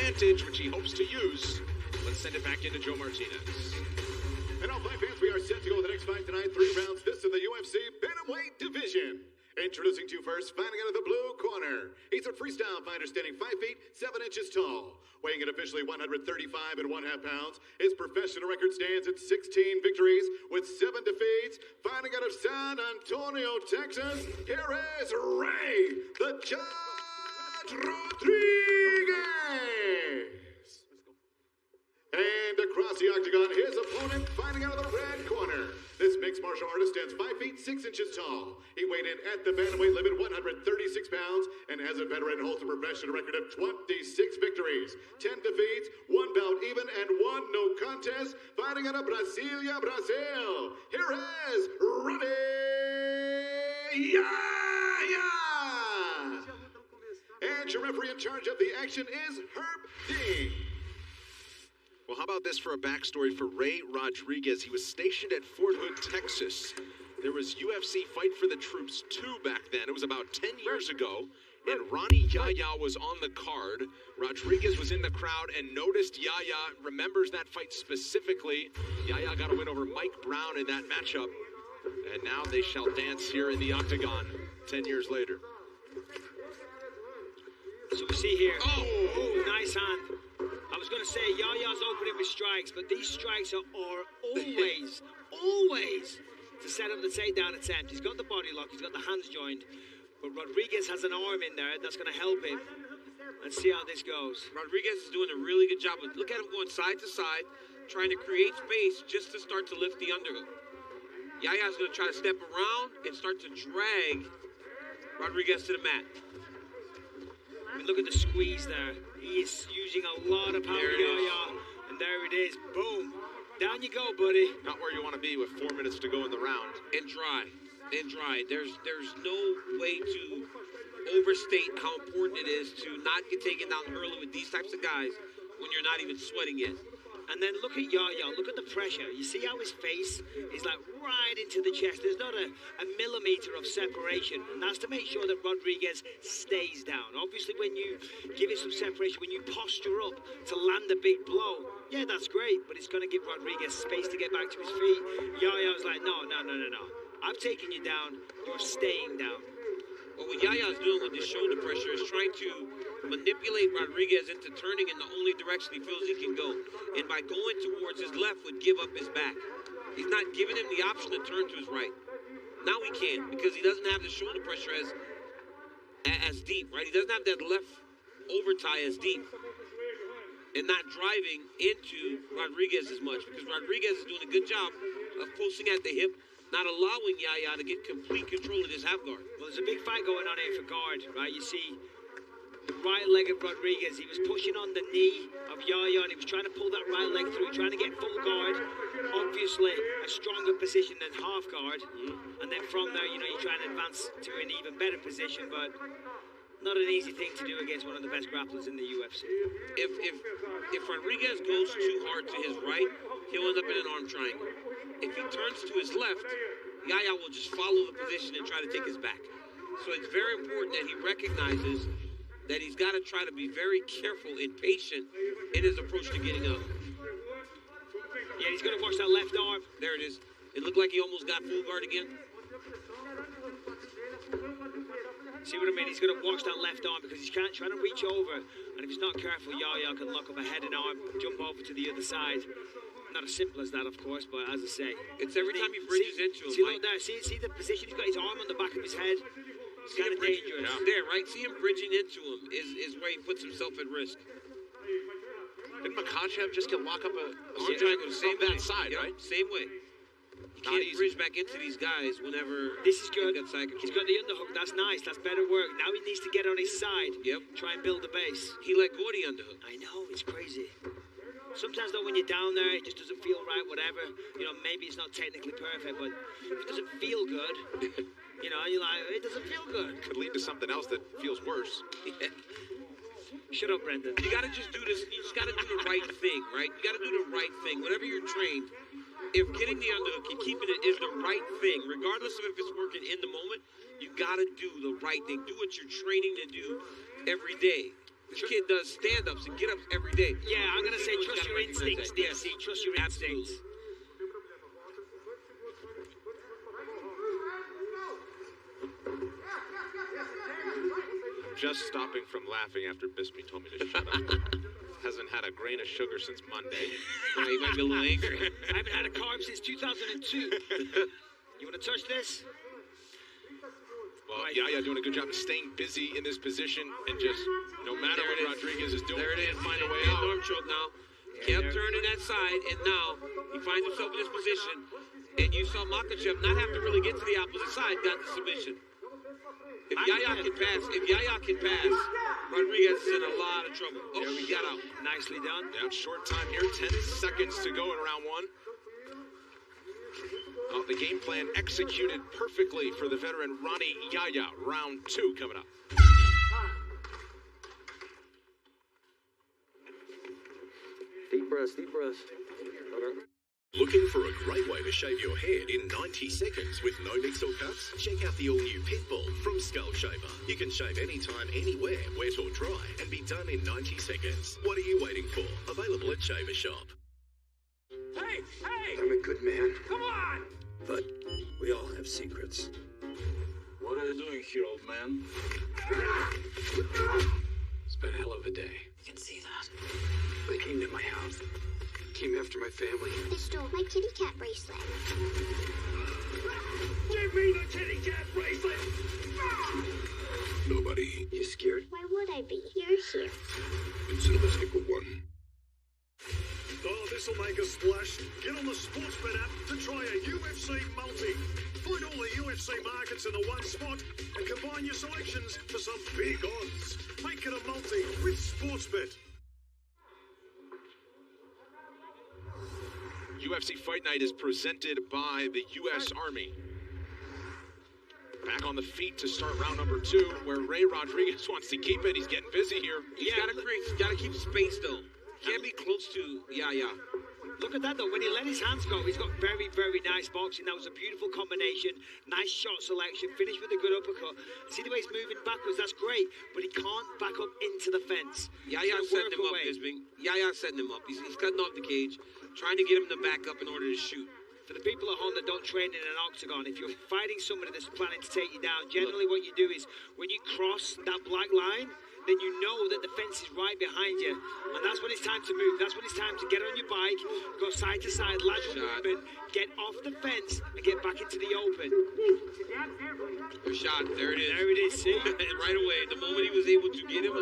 advantage, which he hopes to use. Let's send it back into Joe Martinez. And all fight fans, we are set to go with the next fight tonight. 3 rounds, this in the UFC Bantamweight division. Introducing to you first, fighting out of the blue corner. He's a freestyle fighter standing 5 feet, 7 inches tall. Weighing in officially 135 and 1/2 pounds. His professional record stands at 16 victories with 7 defeats. Fighting out of San Antonio, Texas, here is Ray, the Judge Rodriguez. And across the octagon, his opponent fighting out of the red corner. This mixed martial artist stands 5 feet 6 inches tall. He weighed in at the bantamweight limit, 136 pounds, and as a veteran holds a professional record of 26 victories, 10 defeats, 1 bout even, and 1 no contest. Fighting out of Brasilia, Brazil. Here is Rani Yahya. And your referee in charge of the action is Herb Dean. Well, how about this for a backstory for Ray Rodriguez? He was stationed at Fort Hood, Texas. There was UFC Fight for the Troops 2 back then. It was about 10 years ago, and Rani Yahya was on the card. Rodriguez was in the crowd and noticed Yahya, remembers that fight specifically. Yahya got a win over Mike Brown in that matchup, and now they shall dance here in the octagon 10 years later. So we see here, oh, nice hand. I was going to say Yahya's opening with strikes, but these strikes are always to set up the takedown attempt. He's got the body lock, he's got the hands joined, but Rodriguez has an arm in there that's going to help him. Let's see how this goes. Rodriguez is doing a really good job. Look at him going side to side, trying to create space just to start to lift the underhook. Yahya's going to try to step around and start to drag Rodriguez to the mat. I mean, look at the squeeze there. He is using a lot of power, Yahya. And there it is. Boom. Down you go, buddy. Not where you want to be with 4 minutes to go in the round. And dry. There's no way to overstate how important it is to not get taken down early with these types of guys when you're not even sweating yet. And then look at Yahya, look at the pressure. You see how his face is like right into the chest. There's not a millimeter of separation. And that's to make sure that Rodriguez stays down. Obviously, when you give it some separation, when you posture up to land a big blow, yeah, that's great. But it's going to give Rodriguez space to get back to his feet. Yahya's like, no. I've taken you down. You're staying down. Well, what Yahya's doing with this shoulder pressure is trying to manipulate Rodriguez into turning in the only direction he feels he can go. And by going towards his left would give up his back. He's not giving him the option to turn to his right. Now he can, because he doesn't have the shoulder pressure as deep, right? He doesn't have that left over tie as deep. And not driving into Rodriguez as much, because Rodriguez is doing a good job of posting at the hip, not allowing Yahya to get complete control of his half guard. Well, there's a big fight going on here for guard, right? You see the right leg of Rodriguez. He was pushing on the knee of Yahya, and he was trying to pull that right leg through, trying to get full guard. Obviously, a stronger position than half guard. And then from there, you try and advance to an even better position, but not an easy thing to do against one of the best grapplers in the UFC. If Rodriguez goes too hard to his right, he'll end up in an arm triangle. If he turns to his left, Yahya will just follow the position and try to take his back. So it's very important that he recognizes that he's got to try to be very careful and patient in his approach to getting up. Yeah, he's going to watch that left arm. There it is. It looked like he almost got full guard again. See what I mean? He's going to watch that left arm because he's trying to reach over. And if he's not careful, Yahya can lock up a head and arm, jump over to the other side. Not as simple as that, of course, but as I say, it's every time he bridges into him. See, look there. See the position? He's got his arm on the back of his head. It's kind of dangerous. There, right? See him bridging into him is where he puts himself at risk. Didn't Makhachev just get lock up a arm triangle same that side, right? Same way. You can't bridge back into these guys whenever this is good. He's got the underhook. That's nice. That's better work. Now he needs to get on his side. Yep. Try and build the base. He let go of the underhook. I know. It's crazy. Sometimes, though, when you're down there, it just doesn't feel right, whatever. Maybe it's not technically perfect, but if it doesn't feel good, you're like, it doesn't feel good. Could lead to something else that feels worse. Shut up, Brendan. You got to just do this. You just got to do the right thing, right? You got to do the right thing. Whenever you're trained, if getting the underhook and keeping it is the right thing, regardless of if it's working in the moment, you got to do the right thing. Do what you're training to do every day. This kid does stand-ups and get-ups every day. Yeah, I'm going to say trust your instincts, DC. Trust your instincts. Just stopping from laughing after Bisping told me to shut up. Hasn't had a grain of sugar since Monday. He might be a little angry. I haven't had a carb since 2002. You want to touch this? Well, Yahya doing a good job of staying busy in this position and just, no matter what Rodriguez is doing, there it is. find a way out. Arm choke now. Kept turning that side, and now he finds himself in this position. And you saw Makhachev not have to really get to the opposite side, got the submission. If Yahya can pass, Rodriguez is in a lot of trouble. Oh, he got out. Nicely done. Yeah, short time here, 10 seconds to go in round one. Oh, the game plan executed perfectly for the veteran Rani Yahya. Round two coming up. Deep breaths, deep breaths. Okay. Looking for a great way to shave your head in 90 seconds with no mix or cuts? Check out the all-new Pitbull from Skull Shaver. You can shave anytime, anywhere, wet or dry, and be done in 90 seconds. What are you waiting for? Available at Shaver Shop. Hey! I'm a good man. Come on! But we all have secrets. What are you doing here, old man? It's been a hell of a day. You can see that. They came to my house. Came after my family. They stole my kitty cat bracelet. Give me the kitty cat bracelet! Nobody. You scared? Why would I be? You're here. Consider number one. Oh, this'll make a splash. Get on the Sportsbet app to try a UFC multi. Find all the UFC markets in the one spot and combine your selections for some big odds. Make it a multi with Sportsbet. UFC Fight Night is presented by the U.S. Army. Back on the feet to start round number two, where Ray Rodriguez wants to keep it. He's getting busy here. He's got to keep space, though. Can't be close to Yahya. Look at that, though. When he let his hands go, he's got very, very nice boxing. That was a beautiful combination. Nice shot selection. Finished with a good uppercut. See the way he's moving backwards? That's great. But he can't back up into the fence. Yahya's setting him up, Bisping. Yahya's setting him up. He's cutting off the cage, trying to get him to back up in order to shoot. For the people at home that don't train in an octagon, if you're fighting somebody that's planning to take you down, generally what you do is when you cross that black line, then you know that the fence is right behind you. And that's when it's time to move. That's when it's time to get on your bike, go side to side, lateral movement, get off the fence, and get back into the open. A shot. There it is. There it is, see? Right away. The moment he was able to get him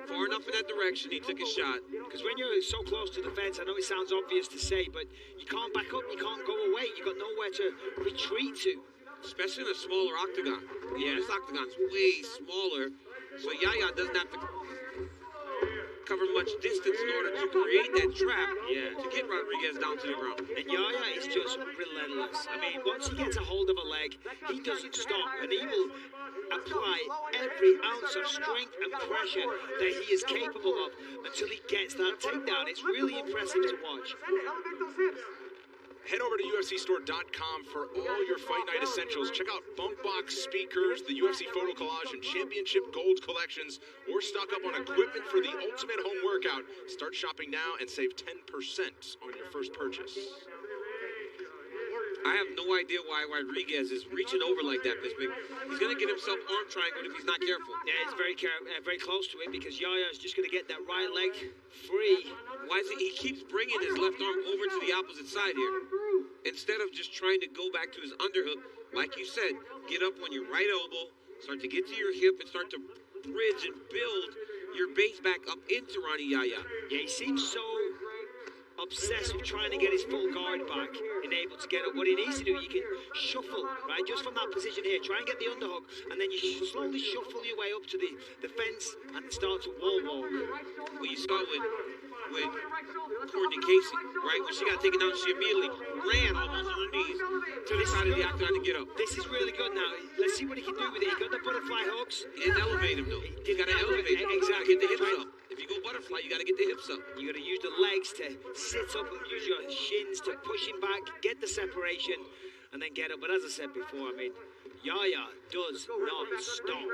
far enough in that direction, he took a shot. Because when you're so close to the fence, I know it sounds obvious to say, but you can't back up, you can't go away. You've got nowhere to retreat to. Especially in a smaller octagon. Yeah, this octagon's way smaller. So Yahya doesn't have to cover much distance in order to create that trap to get Rodriguez down to the ground. And Yahya is just relentless. I mean, once he gets a hold of a leg, he doesn't stop, and he will apply every ounce of strength and pressure that he is capable of until he gets that takedown. It's really impressive to watch. Head over to UFCstore.com for all your Fight Night essentials. Check out bunk box speakers, the UFC photo collage, and championship gold collections, or stock up on equipment for the ultimate home workout. Start shopping now and save 10% on your first purchase. I have no idea why Rodriguez is reaching over like that, Bisping. He's going to get himself arm triangled if he's not careful. Yeah, he's very close to it because Yahya is just going to get that right leg free. Why is he keeps bringing his left arm over to the opposite side here. Instead of just trying to go back to his underhook, like you said, get up on your right elbow, start to get to your hip, and start to bridge and build your base back up into Rani Yahya. Yeah, he seems so obsessed with trying to get his full guard back and able to get up. What he needs to do, you can shuffle, right, just from that position here. Try and get the underhook, and then you slowly shuffle your way up to the fence and start to wall walk. Well, you start with Courtney Casey, right? When she got taken out, she immediately ran almost on her knees to the side of the octagon to get up. This is really good now. Let's see what he can do with it. He got the butterfly hooks. He didn't elevate him, though. You got to elevate him. Exactly. Get the hips up. If you go butterfly, you got to get the hips up. You got to use the legs to sit up and use your shins to push him back, get the separation, and then get up. But as I said before, I mean, Yahya does not stop.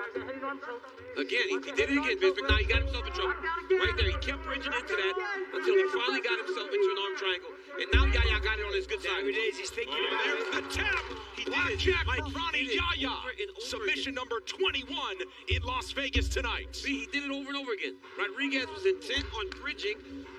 Again, he did it again, Vince, but now he got himself in trouble. Right there, he kept bridging into that until he finally got himself into an arm triangle. And now Yahya got it on his good side. There it is, he's thinking about There's it. the tap. He did Blackjack it. from Mike, Rani he did it Yahya. over and over Submission again. number 21 in Las Vegas tonight. See, he did it over and over again. Rodriguez was intent on bridging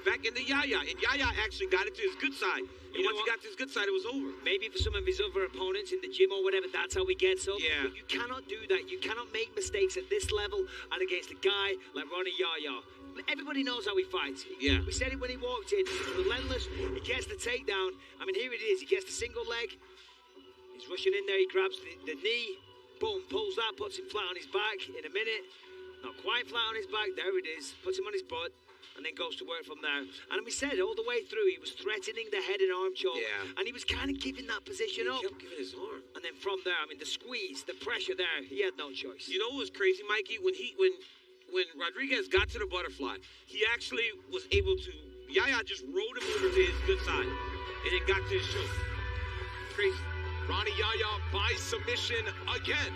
back into Yahya, and Yahya actually got it to his good side. And You know once he what? got to his good side, it was over. Maybe for some of his other opponents in the gym or whatever, that's how he gets up. Yeah. But you cannot do that. You cannot make mistakes at this level and against a guy like Rani Yahya. Everybody knows how he fights. Yeah. We said it when he walked in. He's relentless. He gets the takedown. I mean, here it is. He gets the single leg. He's rushing in there. He grabs the knee. Boom, pulls that, puts him flat on his back in a minute. Not quite flat on his back. There it is. Puts him on his butt. And then goes to work from there. And we said all the way through, he was threatening the head and arm choke. Yeah. And he was kind of giving that position up. He kept giving his arm. And then from there, I mean, the squeeze, the pressure there, he had no choice. You know what was crazy, Mikey? When Rodriguez got to the butterfly, he actually was able to. Yahya just rolled him over to his good side, and it got to his shoulder. Crazy. Rani Yahya by submission again.